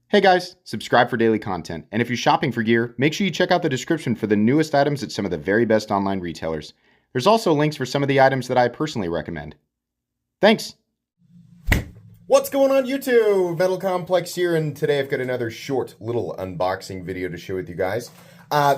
Hey guys, subscribe for daily content. And if you're shopping for gear, make sure you check out the description for the newest items at some of the very best online retailers. There's also links for some of the items that I personally recommend. Thanks! What's going on YouTube? Metal Complex here, and today I've got another short little unboxing video to share with you guys.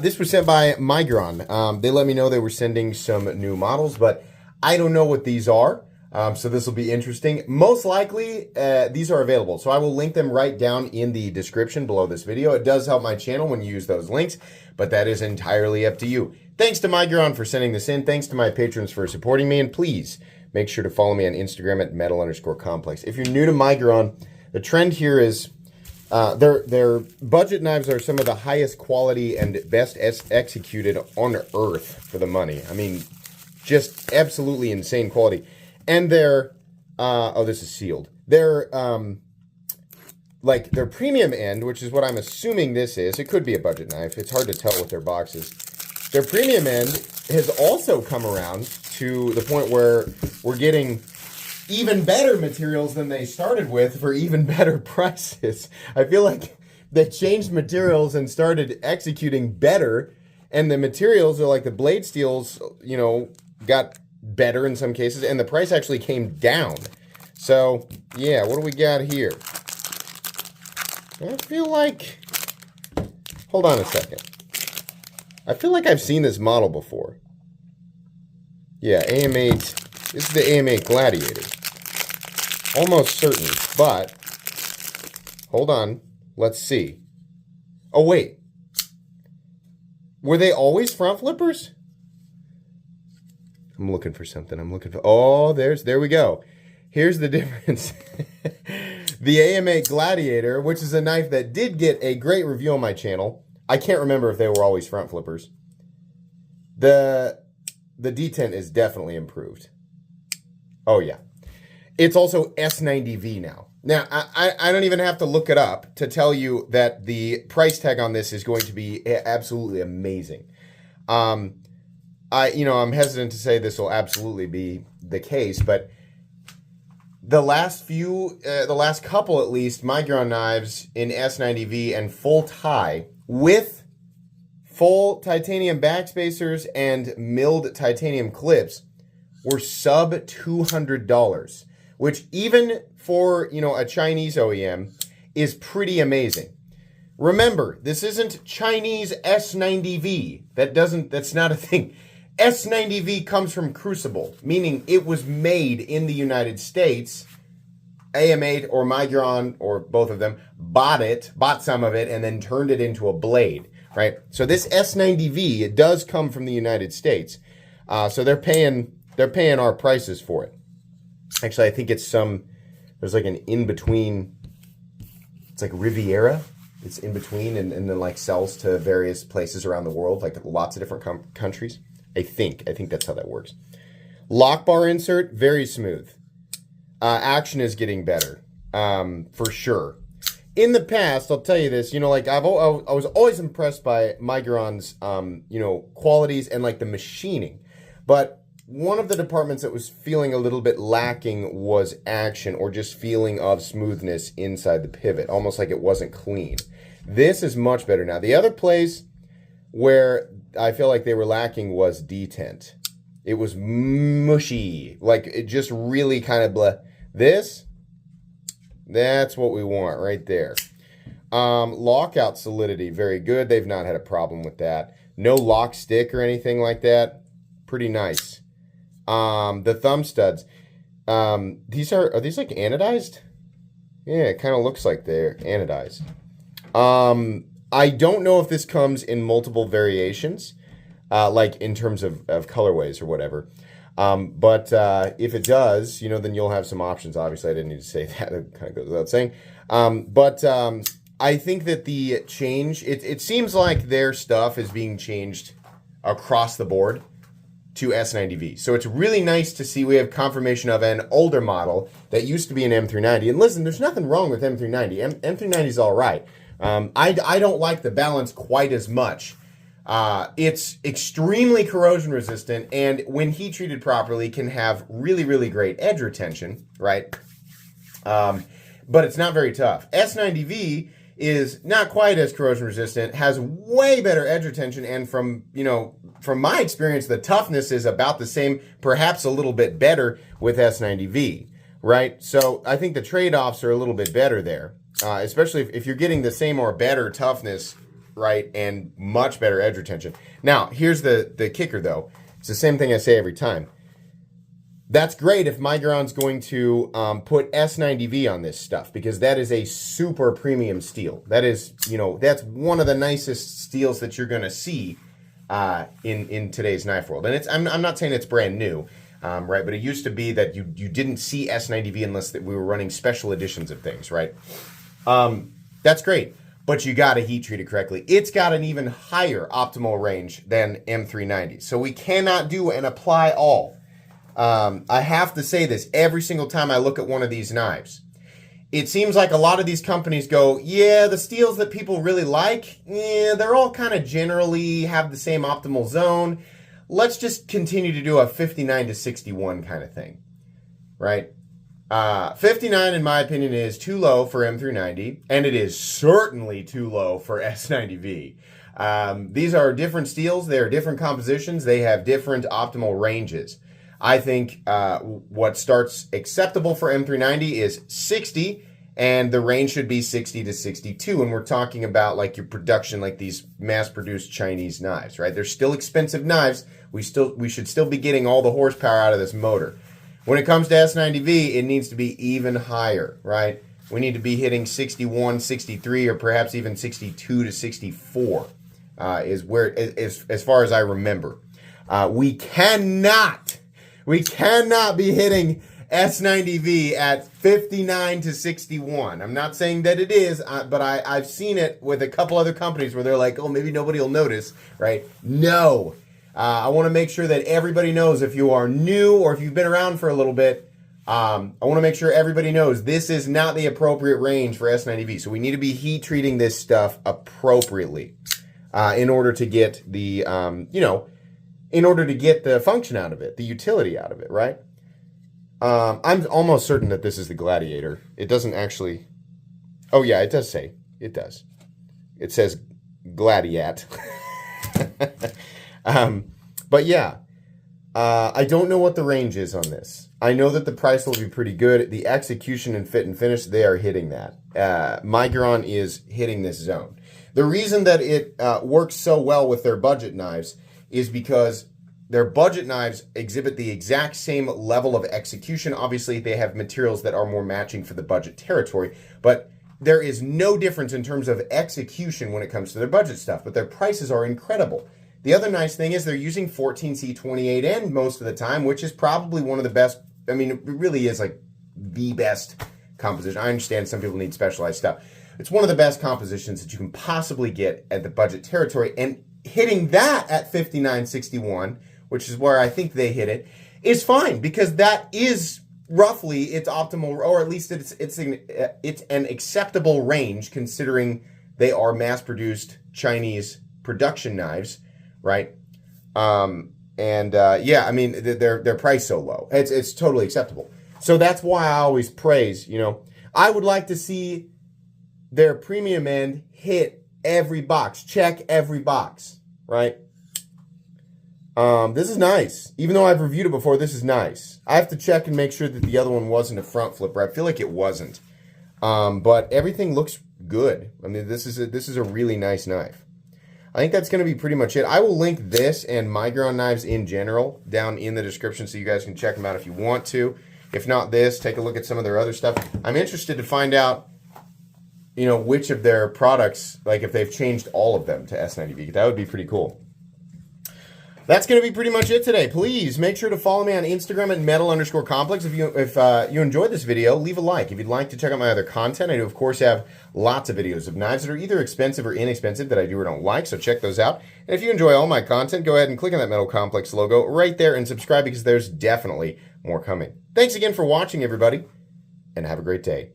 This was sent by Migron. They let me know they were sending some new models, but I don't know what these are. So this will be interesting. Most likely, these are available. So I will link them right down in the description below this video. It does help my channel when you use those links, but that is entirely up to you. Thanks to Migron for sending this in. Thanks to my patrons for supporting me. And please make sure to follow me on Instagram at metal_complex. If you're new to Migron, the trend here is their budget knives are some of the highest quality and best executed on earth for the money. I mean, just absolutely insane quality. And they're, oh, this is sealed. They're, like, their premium end, which is what I'm assuming this is. It could be a budget knife. It's hard to tell with their boxes. Their premium end has also come around to the point where we're getting even better materials than they started with for even better prices. I feel like they changed materials and started executing better, and the materials are like the blade steels, you know, got better in some cases, and the price actually came down. So, yeah, what do we got here? I feel like, hold on a second. I feel like I've seen this model before. Yeah, AM8, this is the AM8 Gladiator. Almost certain, but, hold on, let's see. Oh, wait. Were they always front flippers? I'm looking for something. I'm looking for... Oh, there we go. Here's the difference. The AM8 Gladiator, which is a knife that did get a great review on my channel. I can't remember if they were always front flippers. The detent is definitely improved. Oh, yeah. It's also S90V now. Now, I don't even have to look it up to tell you that the price tag on this is going to be absolutely amazing. I'm hesitant to say this will absolutely be the case, but the last couple at least, Migron knives in S90V and full tie with full titanium backspacers and milled titanium clips were sub $200, which even for, a Chinese OEM is pretty amazing. Remember, this isn't Chinese S90V. That's not a thing. S90V comes from Crucible, meaning it was made in the United States. AM8 or Migron, or both of them, bought some of it, and then turned it into a blade, right? So this S90V, it does come from the United States. So they're paying our prices for it. Actually, I think it's there's like an in-between, it's like Riviera. It's in between and then like sells to various places around the world, like lots of different countries. I think that's how that works. Lock bar insert, very smooth. Action is getting better, for sure. In the past, I'll tell you this, I was always impressed by Migron's, qualities and like the machining. But one of the departments that was feeling a little bit lacking was action, or just feeling of smoothness inside the pivot, almost like it wasn't clean. This is much better now. The other place where I feel like they were lacking was detent. It was mushy, like it just really kind of blah. That's what we want right there. Lockout solidity, very good. They've not had a problem with that. No lock stick or anything like that. Pretty nice. The thumb studs. Are these like anodized? Yeah, it kind of looks like they're anodized. I don't know if this comes in multiple variations, like in terms of colorways or whatever. But if it does, then you'll have some options. Obviously, I didn't need to say that. It kind of goes without saying. But I think that the change, it seems like their stuff is being changed across the board to S90V. So it's really nice to see we have confirmation of an older model that used to be an M390. And listen, there's nothing wrong with M390. M390 is all right. I don't like the balance quite as much. It's extremely corrosion resistant, and when heat treated properly can have really, really great edge retention, right? But it's not very tough. S90V is not quite as corrosion resistant, has way better edge retention, and from my experience, the toughness is about the same, perhaps a little bit better with S90V, right? So I think the trade-offs are a little bit better there, especially if you're getting the same or better toughness, right, and much better edge retention. Now, here's the kicker, though. It's the same thing I say every time. That's great if Migron's going to put S90V on this stuff, because that is a super premium steel. That is, that's one of the nicest steels that you're going to see in today's knife world. And I'm not saying it's brand new, right? But it used to be that you didn't see S90V unless that we were running special editions of things, right? That's great, but you got to heat treat it correctly. It's got an even higher optimal range than M390. So we cannot do and apply all. I have to say this every single time I look at one of these knives. It seems like a lot of these companies go, yeah, the steels that people really like, they're all kind of generally have the same optimal zone. Let's just continue to do a 59 to 61 kind of thing, right? 59, in my opinion, is too low for M390, and it is certainly too low for S90V. These are different steels. They are different compositions. They have different optimal ranges. I think what starts acceptable for M390 is 60, and the range should be 60 to 62. And we're talking about like your production, like these mass-produced Chinese knives, right? They're still expensive knives. We should still be getting all the horsepower out of this motor. When it comes to S90V, it needs to be even higher, right? We need to be hitting 61, 63, or perhaps even 62 to 64 is where, as far as I remember. We cannot be hitting S90V at 59 to 61. I'm not saying that it is, but I've seen it with a couple other companies where they're like, oh, maybe nobody will notice, right? No. I want to make sure that everybody knows, if you are new or if you've been around for a little bit, I want to make sure everybody knows this is not the appropriate range for S90V. So we need to be heat treating this stuff appropriately in order to get the, in order to get the function out of it, the utility out of it, right? I'm almost certain that this is the Gladiator. It doesn't actually... Oh, yeah, it does say. It does. It says Gladiat. But yeah, I don't know what the range is on this. I know that the price will be pretty good. The execution and fit and finish, they are hitting that. Migron is hitting this zone. The reason that it works so well with their budget knives is because their budget knives exhibit the exact same level of execution. Obviously, they have materials that are more matching for the budget territory, but there is no difference in terms of execution when it comes to their budget stuff, but their prices are incredible. The other nice thing is they're using 14C28N most of the time, which is probably one of the best. I mean, it really is like the best composition. I understand some people need specialized stuff. It's one of the best compositions that you can possibly get at the budget territory, and hitting that at 59.61, which is where I think they hit it, is fine, because that is roughly its optimal, or at least it's an acceptable range considering they are mass-produced Chinese production knives, right? Yeah, I mean, they're priced so low. It's totally acceptable. So that's why I always praise, I would like to see their premium end hit every box, check every box, right? This is nice. Even though I've reviewed it before, this is nice. I have to check and make sure that the other one wasn't a front flipper. I feel like it wasn't. But everything looks good. I mean, this is a really nice knife. I think that's going to be pretty much it. I will link this and Migron knives in general down in the description so you guys can check them out if you want to. If not this, take a look at some of their other stuff. I'm interested to find out, which of their products, like if they've changed all of them to S90V. That would be pretty cool. That's going to be pretty much it today. Please make sure to follow me on Instagram at metal_complex. If you enjoyed this video, leave a like. If you'd like to check out my other content, I do, of course, have lots of videos of knives that are either expensive or inexpensive that I do or don't like, so check those out. And if you enjoy all my content, go ahead and click on that Metal Complex logo right there and subscribe, because there's definitely more coming. Thanks again for watching, everybody, and have a great day.